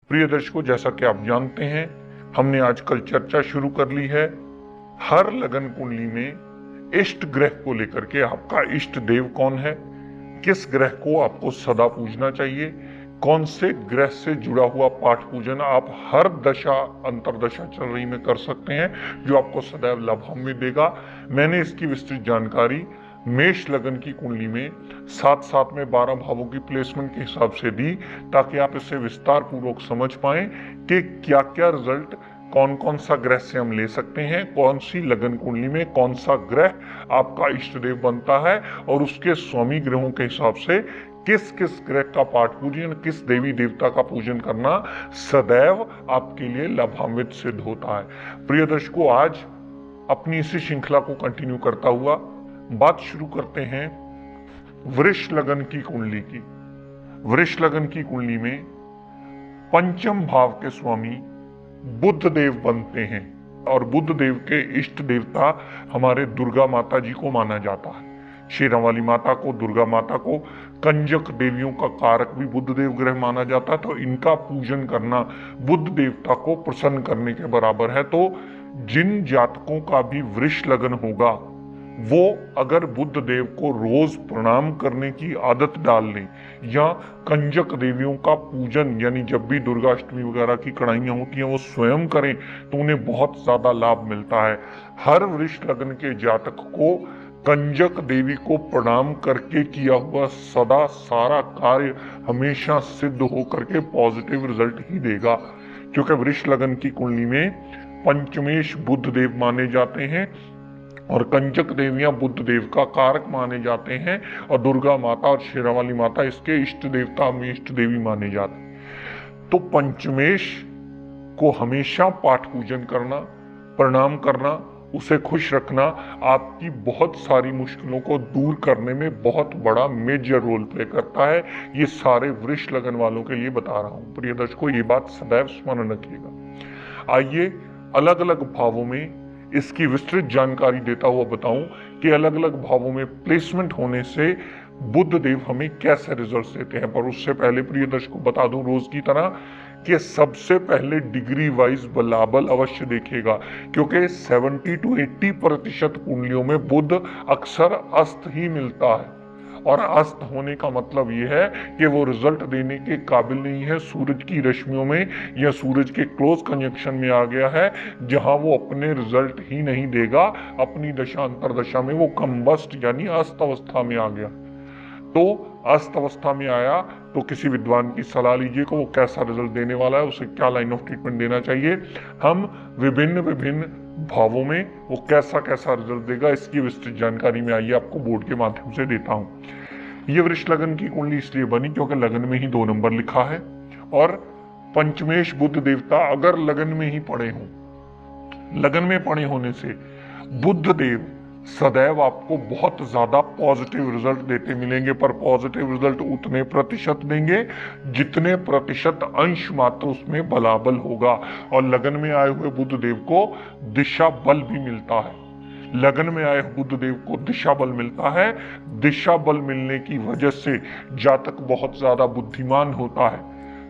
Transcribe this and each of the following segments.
प्रिय दर्शकों, जैसा कि आप जानते हैं, हमने आजकल चर्चा शुरू कर ली है हर लगन कुंडली में इष्ट ग्रह को लेकर के। आपका इष्ट देव कौन है, किस ग्रह को आपको सदा पूजना चाहिए, कौन से ग्रह से जुड़ा हुआ पाठ पूजन आप हर दशा अंतरदशा चल रही में कर सकते हैं जो आपको सदैव लाभ में देगा। मैंने इसकी विस्तृत जानकारी मेष लगन की कुंडली में साथ साथ में 12 भावों की प्लेसमेंट के हिसाब से दी, ताकि आप इसे विस्तार पूर्वक समझ पाएं कि क्या क्या रिजल्ट कौन कौन सा ग्रह से हम ले सकते हैं, कौन सी लगन कुंडली में कौन सा ग्रह आपका इष्ट देव बनता है और उसके स्वामी ग्रहों के हिसाब से किस किस ग्रह का पाठ पूजन, किस देवी देवता का पूजन करना सदैव आपके लिए लाभान्वित सिद्ध होता है। प्रिय दर्शकों, आज अपनी इसी श्रृंखला को कंटिन्यू करता हुआ बात शुरू करते हैं वृष लगन की कुंडली की। वृष लगन की कुंडली में पंचम भाव के स्वामी बुध देव बनते हैं और बुध देव के इष्ट देवता हमारे दुर्गा माता जी को माना जाता है। शेरा वाली माता को, दुर्गा माता को, कंजक देवियों का कारक भी बुध देव ग्रह माना जाता है, तो इनका पूजन करना बुध देवता को प्रसन्न करने के बराबर है। तो जिन जातकों का भी वृष लगन होगा वो अगर बुध देव को रोज प्रणाम करने की आदत डाल लें या कंजक देवियों का पूजन, यानी जब भी दुर्गाष्टमी वगैरह की कड़ाइयाँ होती हैं वो स्वयं करें, तो उन्हें बहुत ज्यादा लाभ मिलता है। हर वृष लगन के जातक को कंजक देवी को प्रणाम करके किया हुआ सदा सारा कार्य हमेशा सिद्ध होकर के पॉजिटिव रिजल्ट ही देगा, क्योंकि वृष लगन की कुंडली में पंचमेश बुध देव माने जाते हैं और कंजक देवियां बुध देव का कारक माने जाते हैं और दुर्गा माता और शेरा वाली माता इसके इष्ट देवता में इष्ट देवी माने जाते हैं। तो पंचमेश को हमेशा पाठ पूजन करना, प्रणाम करना, उसे खुश रखना आपकी बहुत सारी मुश्किलों को दूर करने में बहुत बड़ा मेजर रोल प्ले करता है। ये सारे वृष लगन वालों के लिए बता रहा हूं। प्रिय दर्शकों, ये बात सदैव स्मरण रखिएगा। आइए अलग अलग भावों में इसकी विस्तृत जानकारी देता हुआ बताऊं कि अलग अलग भावों में प्लेसमेंट होने से बुध देव हमें कैसे रिजल्ट्स देते हैं। पर उससे पहले प्रिय दर्शकों बता दूं रोज की तरह कि सबसे पहले डिग्री वाइज बलाबल अवश्य देखेगा, क्योंकि 70 to 80% कुंडलियों में बुध अक्सर अस्त ही मिलता है और अस्त होने का मतलब यह है कि वो रिजल्ट देने के काबिल नहीं है। सूरज की रश्मियों में या सूरज के क्लोज कंजक्शन में आ गया है जहां वो अपने रिजल्ट ही नहीं देगा, अपनी दशा अंतरदशा में वो कंबस्ट यानी अस्त अवस्था में आ गया। तो अस्त अवस्था में आया तो किसी विद्वान की सलाह लीजिए कि वो कैसा रिजल्ट देने वाला है, उसे क्या लाइन ऑफ ट्रीटमेंट देना चाहिए। हम विभिन्न विभिन्न भावों में वो कैसा कैसा रिजल्ट देगा इसकी विस्तृत जानकारी में आइए आपको बोर्ड के माध्यम से देता हूं। ये वृष लगन की कुंडली इसलिए बनी क्योंकि लगन में ही 2 नंबर लिखा है और पंचमेश बुध देवता अगर लगन में ही पड़े हों, लगन में पड़े होने से बुध देव सदैव आपको बहुत ज्यादा पॉजिटिव रिजल्ट देते मिलेंगे। पर पॉजिटिव रिजल्ट उतने प्रतिशत देंगे जितने प्रतिशत अंश मात्र उसमें बलाबल होगा। और लगन में आए हुए बुध देव को दिशा बल भी मिलता है। लगन में आए बुध देव को दिशा बल मिलता है। दिशा बल मिलने की वजह से जातक बहुत ज्यादा बुद्धिमान होता है,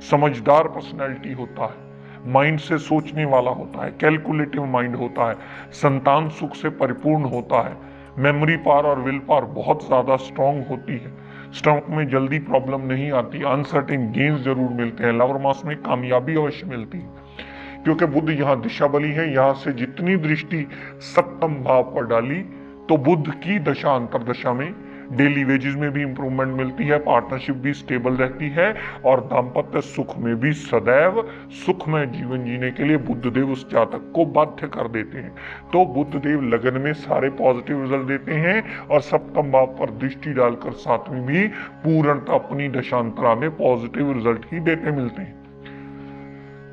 समझदार पर्सनैलिटी होता है, माइंड से सोचने वाला होता है, कैलकुलेटिव माइंड होता है, संतान सुख से परिपूर्ण होता है, मेमोरी पावर और विल पावर बहुत ज्यादा स्ट्रांग होती है, स्टमक में जल्दी प्रॉब्लम नहीं आती, अनसर्टेन गेन्स जरूर मिलते हैं, लवर मास में कामयाबी अवश्य मिलती है, क्योंकि बुध यहाँ दिशा बली है। यहाँ से जितनी दृष्टि सप्तम भाव पर डाली तो बुध की दशा अंतरदशा में डेली वेजेस में भी इंप्रूवमेंट मिलती है, पार्टनरशिप भी स्टेबल रहती है और दाम्पत्य सुख में भी सदैव सुखमय जीवन जीने के लिए बुध देव उस जातक को बाध्य कर देते हैं। तो बुध देव लगन में सारे पॉजिटिव रिजल्ट देते हैं और सप्तम भाव पर दृष्टि डालकर साथ में भी पूर्णतः अपनी दशांतरा में पॉजिटिव रिजल्ट ही देते मिलते हैं।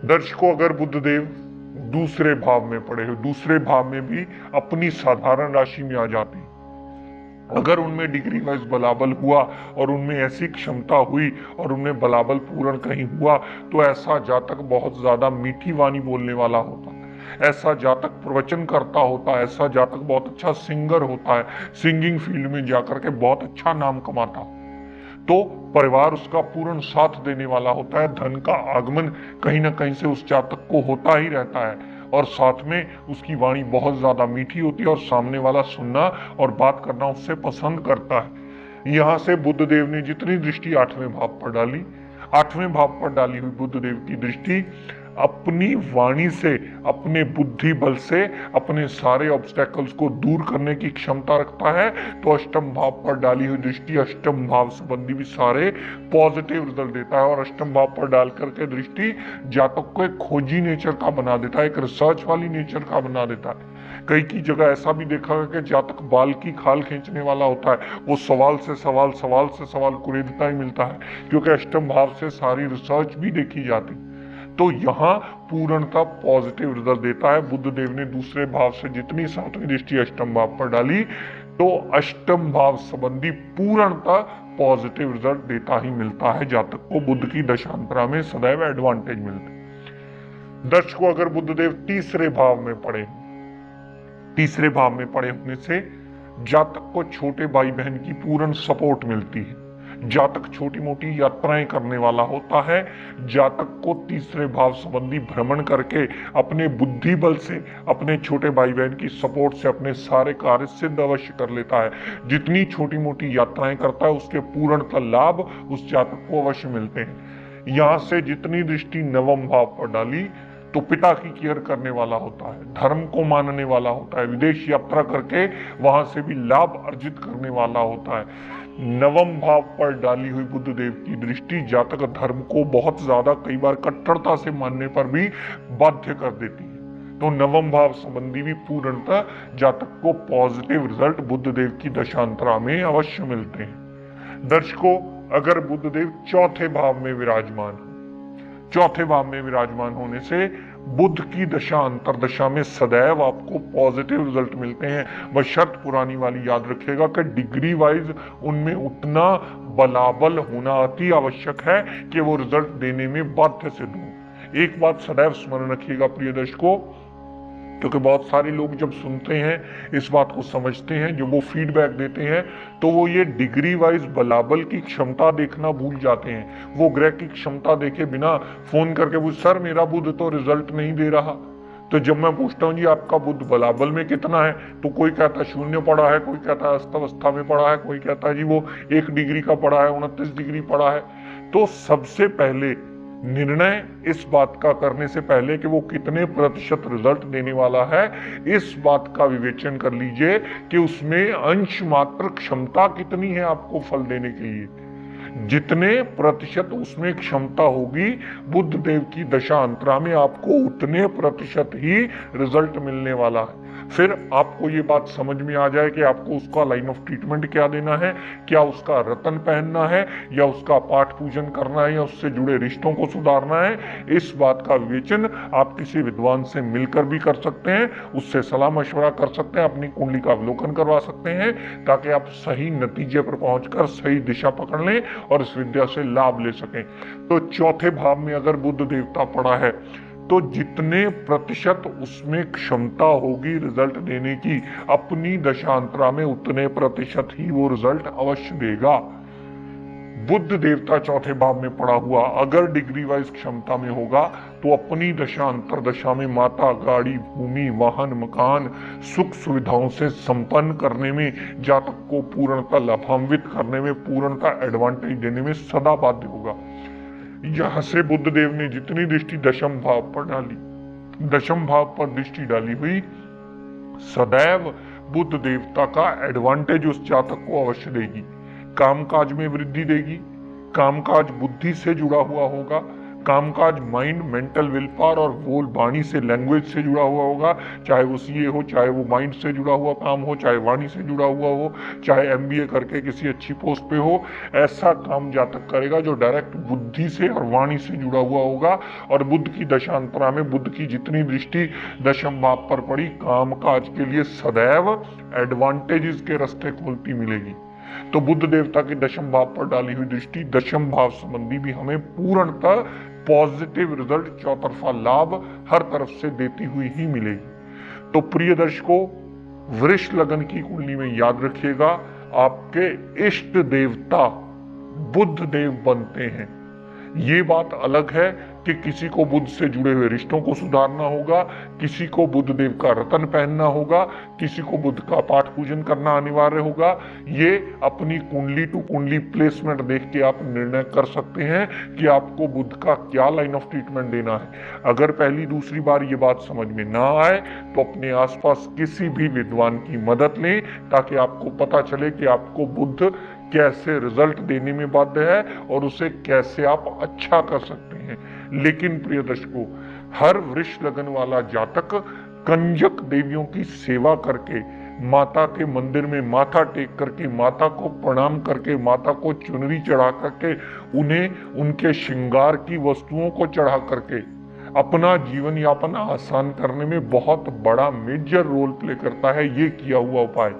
दर्शकों, अगर बुध देव दूसरे भाव में पड़े हो, दूसरे भाव में भी अपनी साधारण राशि में आ जाते हैं, अगर उनमें डिग्री वाइज बलाबल हुआ और उनमें ऐसी क्षमता हुई और उनमें बलाबल पूर्ण कहीं हुआ तो ऐसा जातक बहुत ज्यादा मीठी वाणी बोलने वाला होता है, ऐसा जातक प्रवचन करता होता है, ऐसा जातक बहुत अच्छा सिंगर होता है, सिंगिंग फील्ड में जाकर के बहुत अच्छा नाम कमाता। तो परिवार उसका पूर्ण साथ देने वाला होता है। धन का आगमन कहीं ना कहीं से उस जातक को होता ही रहता है, और साथ में उसकी वाणी बहुत ज्यादा मीठी होती है और सामने वाला सुनना और बात करना उससे पसंद करता है। यहां से बुध देव ने जितनी दृष्टि 8वें भाव पर डाली, 8वें भाव पर डाली हुई बुध देव की दृष्टि अपनी वाणी से, अपने बुद्धि बल से अपने सारे ऑब्स्टेकल्स को दूर करने की क्षमता रखता है। तो अष्टम भाव पर डाली हुई दृष्टि अष्टम भाव संबंधी भी सारे पॉजिटिव रिजल्ट देता है, और अष्टम भाव पर डाल करके दृष्टि जातक को एक खोजी नेचर का बना देता है, एक रिसर्च वाली नेचर का बना देता है। कई की जगह ऐसा भी देखा गया कि जातक बाल की खाल खींचने वाला होता है, वो सवाल से सवाल, सवाल से सवाल कुरेदता ही मिलता है, क्योंकि अष्टम भाव से सारी रिसर्च भी देखी जाती। तो यहाँ पूर्णता पॉजिटिव रिजल्ट देता है। बुध देव ने दूसरे भाव से जितनी 7वीं दृष्टि अष्टम भाव पर डाली, तो अष्टम भाव संबंधी पूर्णता पॉजिटिव रिजल्ट देता ही मिलता है। जातक को बुध की दशांतरा में सदैव एडवांटेज मिलते हैं। दर्शकों, अगर बुध देव तीसरे भाव में पड़े, तीसरे भाव में पड़े होने से जातक को छोटे भाई बहन की पूर्ण सपोर्ट मिलती है। जातक छोटी मोटी यात्राएं करने वाला होता है। जातक को तीसरे भाव संबंधी भ्रमण करके अपने बुद्धि बल से, अपने छोटे भाई बहन की सपोर्ट से अपने सारे कार्य सिद्ध अवश्य कर लेता है। जितनी छोटी मोटी यात्राएं करता है उसके पूर्णतः लाभ उस जातक को अवश्य मिलते हैं। यहां से जितनी दृष्टि नवम भाव पर डाली, तो पिता की केयर करने वाला होता है, धर्म को मानने वाला होता है, विदेश यात्रा करके वहां से भी लाभ अर्जित करने वाला होता है। नवम भाव पर डाली हुई बुध देव की दृष्टि जातक धर्म को बहुत ज्यादा कई बार कट्टरता से मानने पर भी बाध्य कर देती है। तो नवम भाव संबंधी भी पूर्णतः जातक को पॉजिटिव रिजल्ट बुध देव की दशांतरा में अवश्य मिलते हैं। दर्शकों, अगर बुध देव चौथे भाव में विराजमान हो, चौथे भाव में विराजमान होने से बुध की दशा अंतरदशा में सदैव आपको पॉजिटिव रिजल्ट मिलते हैं। वह शर्त पुरानी वाली याद रखिएगा कि डिग्री वाइज उनमें उतना बलाबल होना अति आवश्यक है कि वो रिजल्ट देने में बाध्य सिद्ध हो। एक बात सदैव स्मरण रखिएगा प्रिय दर्शकों, क्योंकि बहुत सारे लोग जब सुनते हैं इस बात को समझते हैं, जो वो फीडबैक देते हैं, तो वो ये डिग्री वाइज बलाबल की क्षमता देखना भूल जाते हैं। वो ग्रह की क्षमता देखे बिना फोन करके पूछ, सर मेरा बुध तो रिजल्ट नहीं दे रहा। तो जब मैं पूछता हूँ जी आपका बुध बलाबल में कितना है, तो कोई कहता है 0 पड़ा है, कोई कहता है अस्तवस्था में पड़ा है, कोई कहता है जी वो 1 डिग्री का पड़ा है, 29 डिग्री पड़ा है। तो सबसे पहले निर्णय इस बात का करने से पहले कि वो कितने प्रतिशत रिजल्ट देने वाला है, इस बात का विवेचन कर लीजिए कि उसमें अंश मात्र क्षमता कितनी है आपको फल देने के लिए। जितने प्रतिशत उसमें क्षमता होगी बुध देव की दशा अंतरा में, आपको उतने प्रतिशत ही रिजल्ट मिलने वाला है। फिर आपको ये बात समझ में आ जाए कि आपको उसका लाइन ऑफ ट्रीटमेंट क्या देना है, क्या उसका रतन पहनना है, या उसका पाठ पूजन करना है, या उससे जुड़े रिश्तों को सुधारना है। इस बात का विवेचन आप किसी विद्वान से मिलकर भी कर सकते हैं, उससे सलाह मशवरा कर सकते हैं, अपनी कुंडली का अवलोकन करवा सकते हैं, ताकि आप सही नतीजे पर पहुंचकर सही दिशा पकड़ लें और इस विद्या से लाभ ले सकें। तो चौथे भाव में अगर बुध देवता पड़ा है, तो जितने प्रतिशत उसमें क्षमता होगी रिजल्ट देने की अपनी दशांतरा में, उतने प्रतिशत ही वो रिजल्ट अवश्य देगा। बुध देवता चौथे भाव में पड़ा हुआ अगर डिग्री वाइज क्षमता में होगा, तो अपनी दशा अंतरदशा में माता, गाड़ी, भूमि, वाहन, मकान, सुख सुविधाओं से संपन्न करने में, जातक को पूर्णता लाभान्वित करने में, पूर्णता एडवांटेज देने में सदा बाध्य होगा। यहां से बुध देव ने जितनी दृष्टि दशम भाव पर डाली, दशम भाव पर दृष्टि डाली हुई सदैव बुध देवता का एडवांटेज उस जातक को अवश्य देगी। कामकाज में वृद्धि देगी, कामकाज बुद्धि से जुड़ा हुआ होगा, कामकाज माइंड, मेंटल विल पावर और बोल वाणी से, लैंग्वेज से जुड़ा हुआ होगा। चाहे वो सीए हो, चाहे वो माइंड से जुड़ा हुआ काम हो, चाहे वाणी से जुड़ा हुआ हो, चाहे एमबीए करके किसी अच्छी पोस्ट पे हो, ऐसा काम जातक करेगा जो डायरेक्ट बुद्धि से और वाणी से जुड़ा हुआ होगा। और बुध की दशांतरा में बुध की जितनी दृष्टि दशम भाव पर पड़ी, कामकाज के लिए सदैव एडवांटेजेस के रास्ते खोलती मिलेगी। तो बुध देवता की दशम भाव पर डाली हुई दृष्टि दशम भाव संबंधी भी हमें पूर्णतः पॉजिटिव रिजल्ट, चौतरफा लाभ हर तरफ से देती हुई ही मिलेगी। तो प्रिय दर्शकों, वृष लगन की कुंडली में याद रखिएगा, आपके इष्ट देवता बुध देव बनते हैं। ये बात अलग है कि किसी को बुध से जुड़े हुए रिश्तों को सुधारना होगा, किसी को बुध देव का रतन पहनना होगा, किसी को बुध का पाठ पूजन करना अनिवार्य होगा। ये अपनी कुंडली टू कुंडली प्लेसमेंट देख के आप निर्णय कर सकते हैं कि आपको बुध का क्या लाइन ऑफ ट्रीटमेंट देना है। अगर पहली दूसरी बार ये बात समझ में ना आए तो अपने आसपास किसी भी विद्वान की मदद लें, ताकि आपको पता चले कि आपको बुध कैसे रिजल्ट देने में बाध्य है और उसे कैसे आप अच्छा कर सकते हैं। लेकिन प्रिय दर्शकों, हर वृष लगन वाला जातक कंजक देवियों की सेवा करके, माता के मंदिर में माथा टेक करके, माता को प्रणाम करके, माता को चुनरी चढ़ा करके, उन्हें उनके श्रृंगार की वस्तुओं को चढ़ा करके अपना जीवन यापन आसान करने में बहुत बड़ा मेजर रोल प्ले करता है ये किया हुआ उपाय।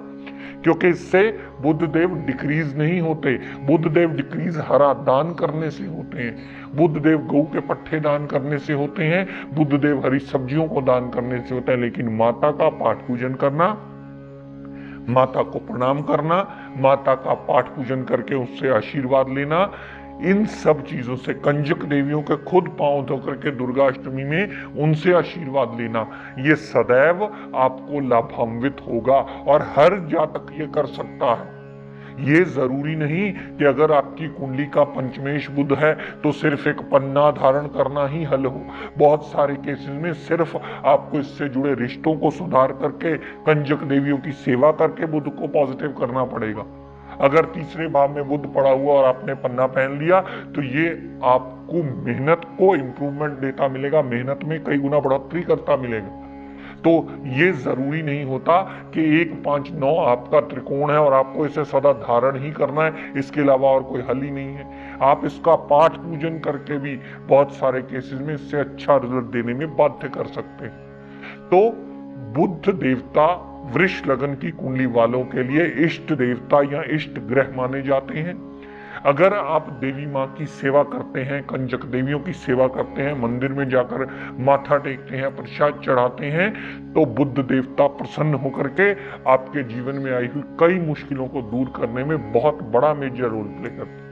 क्योंकि इससे बुध देव डिक्रीज नहीं होते। बुध देव डिक्रीज हरा दान करने से होते हैं, बुध देव गऊ के पट्टे दान करने से होते हैं, बुध देव हरी सब्जियों को दान करने से होते हैं। लेकिन माता का पाठ पूजन करना, माता को प्रणाम करना, माता का पाठ पूजन करके उससे आशीर्वाद लेना, इन सब चीजों से, कंजक देवियों के खुद पांव धो करके दुर्गा अष्टमी में उनसे आशीर्वाद लेना, ये सदैव आपको लाभान्वित होगा और हर जातक ये कर सकता है। ये जरूरी नहीं कि अगर आपकी कुंडली का पंचमेश बुध है तो सिर्फ एक पन्ना धारण करना ही हल हो। बहुत सारे केसेस में सिर्फ आपको इससे जुड़े रिश्तों को सुधार करके, कंजक देवियों की सेवा करके बुध को पॉजिटिव करना पड़ेगा। अगर तीसरे भाव में बुध पड़ा हुआ और आपने पन्ना पहन लिया तो ये आपको मेहनत को इंप्रूवमेंट देता मिलेगा, मेहनत में कई गुना बढ़ोतरी करता मिलेगा। तो ये जरूरी नहीं होता कि 1 5 9 आपका त्रिकोण है और आपको इसे सदा धारण ही करना है, इसके अलावा और कोई हल ही नहीं है। आप इसका पाठ पूजन करके भी बहुत सारे केसेस में इससे अच्छा रिजल्ट देने में बाध्य कर सकते हैं। तो बुध देवता वृष लगन की कुंडली वालों के लिए इष्ट देवता या इष्ट ग्रह माने जाते हैं। अगर आप देवी माँ की सेवा करते हैं, कंजक देवियों की सेवा करते हैं, मंदिर में जाकर माथा टेकते हैं, प्रसाद चढ़ाते हैं, तो बुध देवता प्रसन्न होकर के आपके जीवन में आई हुई कई मुश्किलों को दूर करने में बहुत बड़ा मेजर रोल प्ले करते हैं।